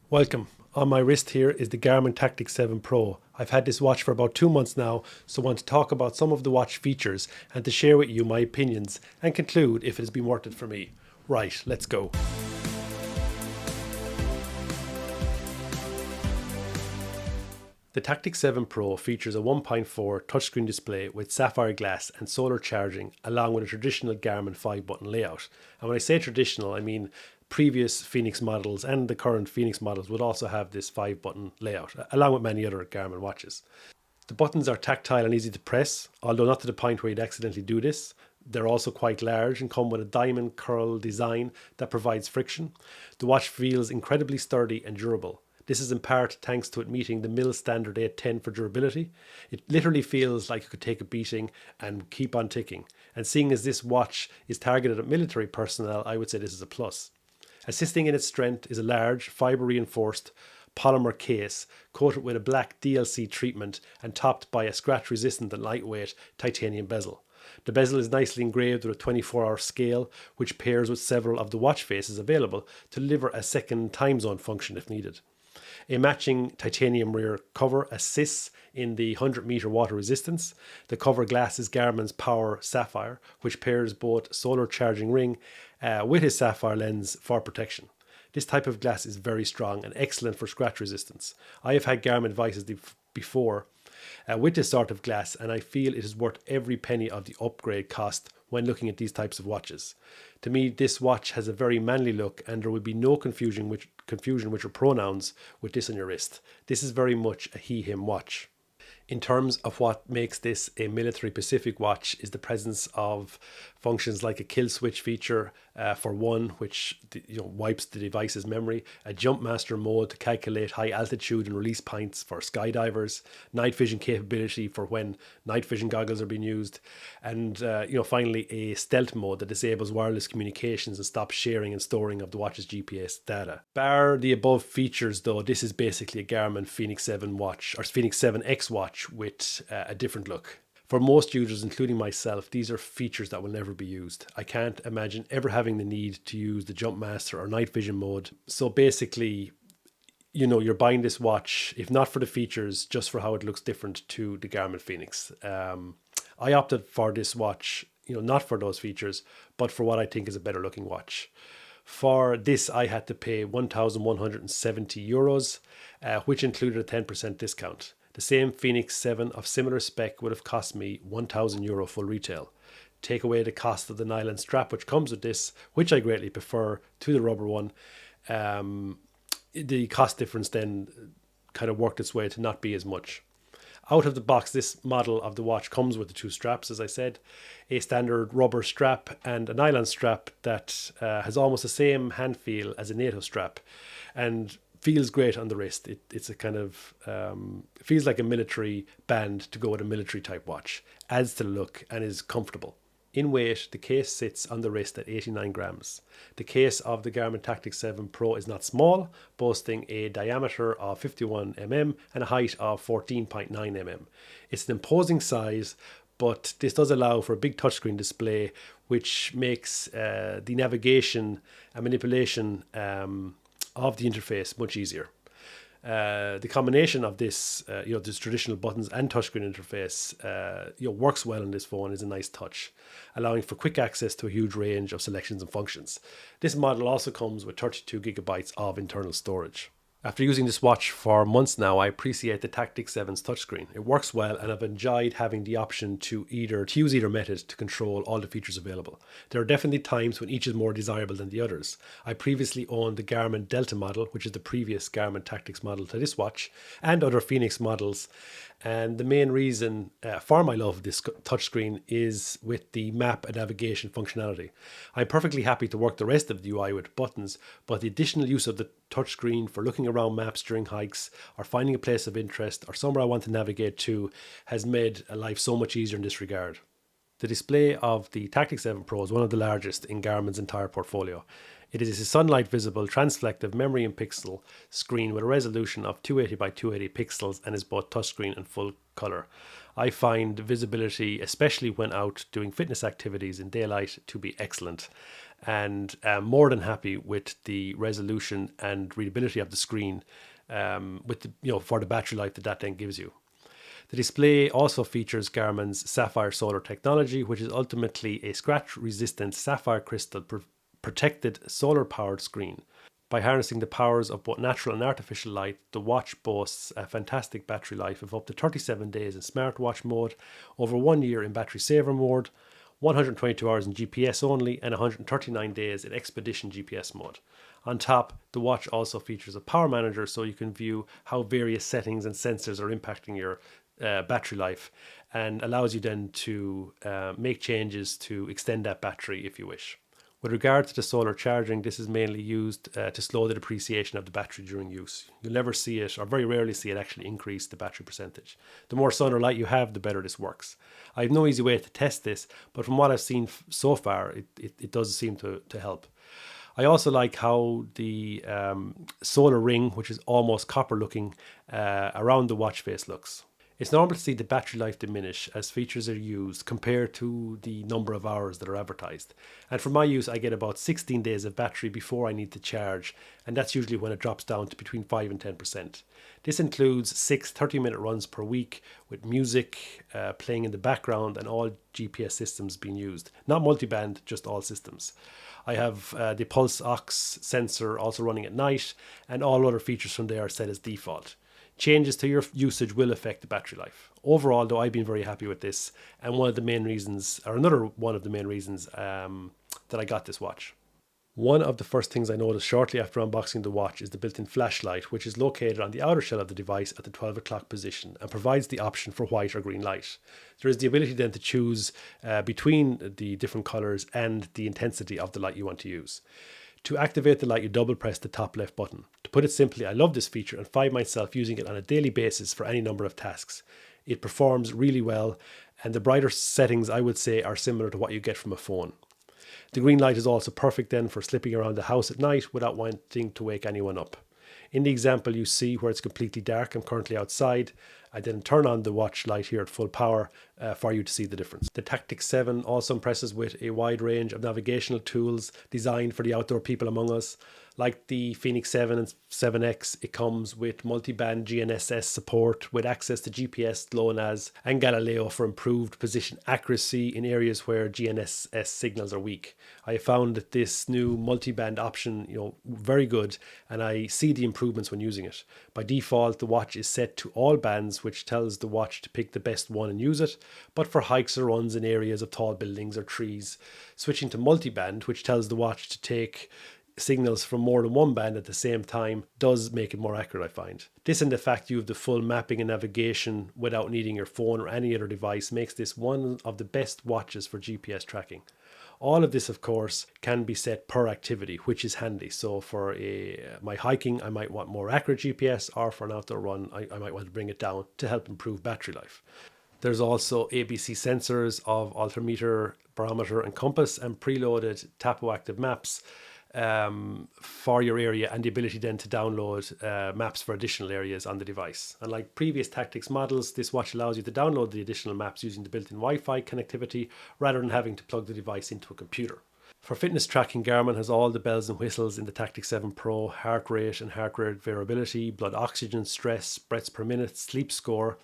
Welcome. On my wrist here is the Garmin Tactix 7 Pro. I've had this watch for about 2 months now, so I want to talk about some of the watch features and to share with you my opinions and conclude if it has been worth it for me. Right, let's go. The Tactix 7 Pro features a 1.4 touchscreen display with sapphire glass and solar charging, along with a traditional Garmin 5-button layout. And when I say traditional, I mean previous Phoenix models and the current Phoenix models would also have this 5-button layout, along with many other Garmin watches. The buttons are tactile and easy to press, although not to the point where you'd accidentally do this. They're also quite large and come with a diamond curl design that provides friction. The watch feels incredibly sturdy and durable. This is in part thanks to it meeting the MIL standard 810 for durability. It literally feels like you could take a beating and keep on ticking. And seeing as this watch is targeted at military personnel, I would say this is a plus. Assisting in its strength is a large, fibre reinforced polymer case coated with a black DLC treatment and topped by a scratch resistant and lightweight titanium bezel. The bezel is nicely engraved with a 24-hour scale, which pairs with several of the watch faces available to deliver a second time zone function if needed. A matching titanium rear cover assists in the 100-meter water resistance. The cover glass is Garmin's Power Sapphire, which pairs both solar charging ring with his sapphire lens for protection. This type of glass is very strong and excellent for scratch resistance. I have had Garmin devices before with this sort of glass, and I feel it is worth every penny of the upgrade cost when looking at these types of watches. To me, this watch has a very manly look, and there will be no confusion with your pronouns with this on your wrist. This is very much a he/him watch. In terms of what makes this a military Pacific watch is the presence of functions like a kill switch feature for one, which wipes the device's memory, a jump master mode to calculate high altitude and release points for skydivers, night vision capability for when night vision goggles are being used, and finally a stealth mode that disables wireless communications and stops sharing and storing of the watch's GPS data. Bar the above features though, this is basically a Garmin Phoenix 7 watch, or Phoenix 7X watch, with a different look. For most users, including myself, these are features that will never be used. I can't imagine ever having the need to use the jump master or night vision mode. So basically, you're buying this watch, if not for the features, just for how it looks different to the Garmin Phoenix. I opted for this watch, not for those features, but for what I think is a better looking watch. For this, I had to pay €1,170, which included a 10% discount. The same Phoenix 7 of similar spec would have cost me €1,000 full retail. Take away the cost of the nylon strap which comes with this, which I greatly prefer to the rubber one. The cost difference then kind of worked its way to not be as much. Out of the box, this model of the watch comes with the two straps, as I said, a standard rubber strap and a nylon strap that has almost the same hand feel as a NATO strap, and feels great on the wrist. It's a kind of feels like a military band to go with a military type watch. Adds to the look and is comfortable. In weight, the case sits on the wrist at 89 grams. The case of the Garmin Tactix 7 Pro is not small, boasting a diameter of 51 mm and a height of 14.9 mm. It's an imposing size, but this does allow for a big touchscreen display, which makes the navigation and manipulation of the interface much easier. The combination of this, this traditional buttons and touchscreen interface, works well on this phone. Is a nice touch, allowing for quick access to a huge range of selections and functions. This model also comes with 32 gigabytes of internal storage. After using this watch for months now, I appreciate the Tactix 7's touchscreen. It works well, and I've enjoyed having the option to use either method to control all the features available. There are definitely times when each is more desirable than the others. I previously owned the Garmin Delta model, which is the previous Garmin Tactix model to this watch, and other Phoenix models. And the main reason for my love of this touchscreen is with the map and navigation functionality. I'm perfectly happy to work the rest of the UI with buttons, but the additional use of the touchscreen for looking around maps during hikes or finding a place of interest or somewhere I want to navigate to has made life so much easier in this regard. The display of the Tactix 7 Pro is one of the largest in Garmin's entire portfolio. It is a sunlight visible transflective memory and pixel screen with a resolution of 280 by 280 pixels and is both touchscreen and full color. I find visibility, especially when out doing fitness activities in daylight, to be excellent. and I'm more than happy with the resolution and readability of the screen, with the, for the battery life that then gives you. The display also features Garmin's Sapphire solar technology, which is ultimately a scratch-resistant sapphire crystal protected solar-powered screen. By harnessing the powers of both natural and artificial light, the watch boasts a fantastic battery life of up to 37 days in smartwatch mode, over 1 year in battery saver mode, 122 hours in GPS only, and 139 days in expedition GPS mode. On top, the watch also features a power manager, so you can view how various settings and sensors are impacting your battery life, and allows you then to make changes to extend that battery if you wish. With regard to the solar charging, this is mainly used to slow the depreciation of the battery during use. You'll never see it, or very rarely see it, actually increase the battery percentage. The more sun or light you have, the better this works. I have no easy way to test this, but from what I've seen so far, it does seem to help. I also like how the solar ring, which is almost copper looking, around the watch face looks. It's normal to see the battery life diminish as features are used compared to the number of hours that are advertised. And for my use, I get about 16 days of battery before I need to charge, and that's usually when it drops down to between 5 and 10%. This includes 6 30-minute runs per week with music playing in the background and all GPS systems being used. Not multiband, just all systems. I have the pulse ox sensor also running at night, and all other features from there are set as default. Changes to your usage will affect the battery life. Overall, though, I've been very happy with this, and another one of the main reasons that I got this watch. One of the first things I noticed shortly after unboxing the watch is the built-in flashlight, which is located on the outer shell of the device at the 12 o'clock position and provides the option for white or green light. There is the ability then to choose between the different colors and the intensity of the light you want to use. To activate the light, you double press the top left button. To put it simply, I love this feature and find myself using it on a daily basis for any number of tasks. It performs really well, and the brighter settings, I would say, are similar to what you get from a phone. The green light is also perfect then for slipping around the house at night without wanting to wake anyone up. In the example you see where it's completely dark, I'm currently outside. I then turn on the watch light here at full power for you to see the difference. The Tactix 7 also impresses with a wide range of navigational tools designed for the outdoor people among us. Like the Phoenix 7 and 7X, it comes with multi-band GNSS support with access to GPS, GLONASS and Galileo for improved position accuracy in areas where GNSS signals are weak. I found that this new multi-band option, very good, and I see the improvements when using it. By default, the watch is set to all bands, which tells the watch to pick the best one and use it, but for hikes or runs in areas of tall buildings or trees. Switching to multi-band, which tells the watch to take signals from more than one band at the same time, does make it more accurate, I find. This and the fact you have the full mapping and navigation without needing your phone or any other device makes this one of the best watches for GPS tracking. All of this, of course, can be set per activity, which is handy. So for my hiking, I might want more accurate GPS, or for an outdoor run, I might want to bring it down to help improve battery life. There's also ABC sensors of altimeter, barometer and compass, and preloaded tapoactive maps for your area, and the ability then to download maps for additional areas on the device. And like previous Tactix models, this watch allows you to download the additional maps using the built-in Wi-Fi connectivity rather than having to plug the device into a computer. For fitness tracking, Garmin has all the bells and whistles in the Tactix 7 Pro: heart rate and heart rate variability, blood oxygen, stress, breaths per minute, sleep score,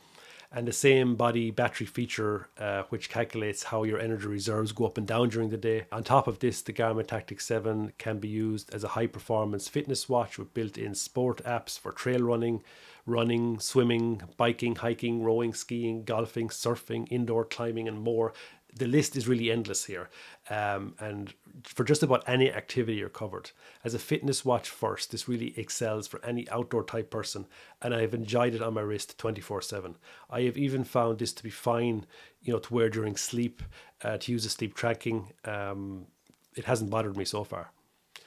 and the same body battery feature which calculates how your energy reserves go up and down during the day. On top of this, the Garmin Tactix 7 can be used as a high performance fitness watch with built-in sport apps for trail running, swimming, biking, hiking, rowing, skiing, golfing, surfing, indoor climbing and more. The list is really endless here, and for just about any activity you're covered. As a fitness watch first, this really excels for any outdoor type person, and I have enjoyed it on my wrist 24/7. I have even found this to be fine, to wear during sleep, to use as sleep tracking. It hasn't bothered me so far.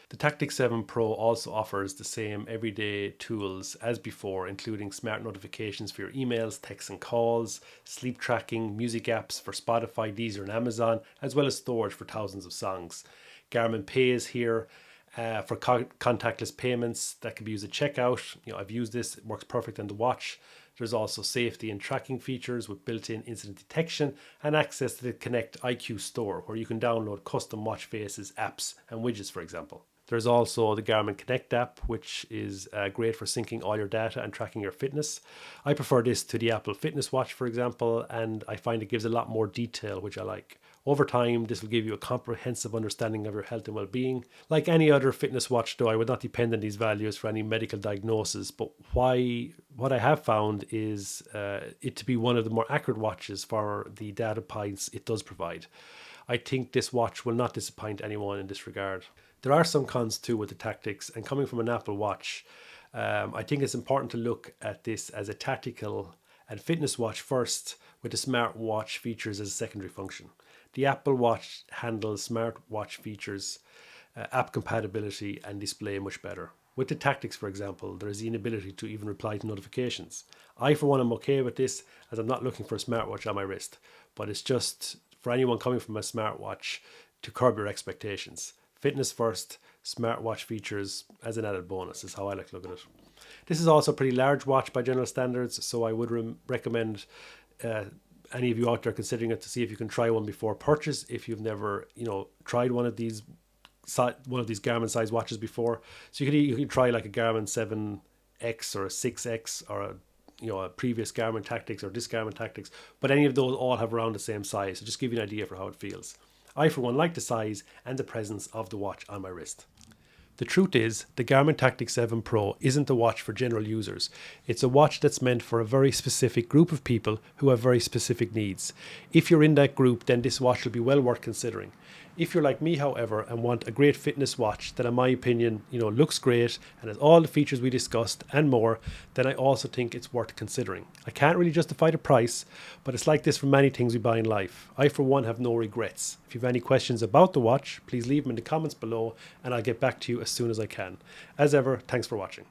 The Tactix 7 Pro also offers the same everyday tools as before, including smart notifications for your emails, texts and calls, sleep tracking, music apps for Spotify, Deezer and Amazon, as well as storage for thousands of songs. Garmin Pay is here, for contactless payments that can be used at checkout. I've used this, it works perfect on the watch. There's also safety and tracking features with built-in incident detection and access to the Connect IQ store, where you can download custom watch faces, apps and widgets, for example. There's also the Garmin Connect app, which is great for syncing all your data and tracking your fitness. I prefer this to the Apple Fitness Watch, for example, and I find it gives a lot more detail, which I like. Over time, this will give you a comprehensive understanding of your health and well-being. Like any other fitness watch, though, I would not depend on these values for any medical diagnosis. But what I have found is it to be one of the more accurate watches for the data points it does provide. I think this watch will not disappoint anyone in this regard. There are some cons too with the Tactix, and coming from an Apple Watch, I think it's important to look at this as a tactical and fitness watch first, with the smartwatch features as a secondary function. The Apple Watch handles smartwatch features, app compatibility and display much better. With the Tactix, for example, there is the inability to even reply to notifications. I, for one, am okay with this, as I'm not looking for a smartwatch on my wrist, but it's just for anyone coming from a smartwatch to curb your expectations. Fitness first, smartwatch features as an added bonus is how I like to look at it. This is also a pretty large watch by general standards, so I would recommend any of you out there considering it to see if you can try one before purchase if you've never tried one of these Garmin size watches before. So you could try like a Garmin 7X or a 6X or a previous Garmin Tactix or this Garmin Tactix, but any of those all have around the same size, so just give you an idea for how it feels. I, for one, like the size and the presence of the watch on my wrist. The truth is, the Garmin Tactix 7 Pro isn't a watch for general users. It's a watch that's meant for a very specific group of people who have very specific needs. If you're in that group, then this watch will be well worth considering. If you're like me, however, and want a great fitness watch that in my opinion, looks great and has all the features we discussed and more, then I also think it's worth considering. I can't really justify the price, but it's like this for many things we buy in life. I, for one, have no regrets. If you have any questions about the watch, please leave them in the comments below and I'll get back to you as soon as I can. As ever, thanks for watching.